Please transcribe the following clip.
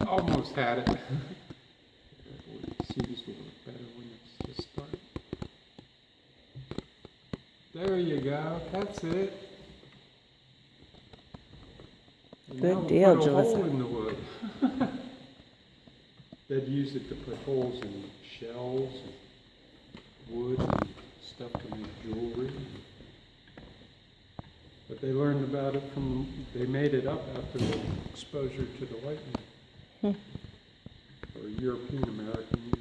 Almost had it. See, this will look better when it's just started. There you go. That's it. And Good now we'll deal, put a hole Jalissa. in the wood. They'd use it to put holes in shells and wood and stuff to make jewelry. But they learned about it they made it up after the exposure to the white man. Or European Americans.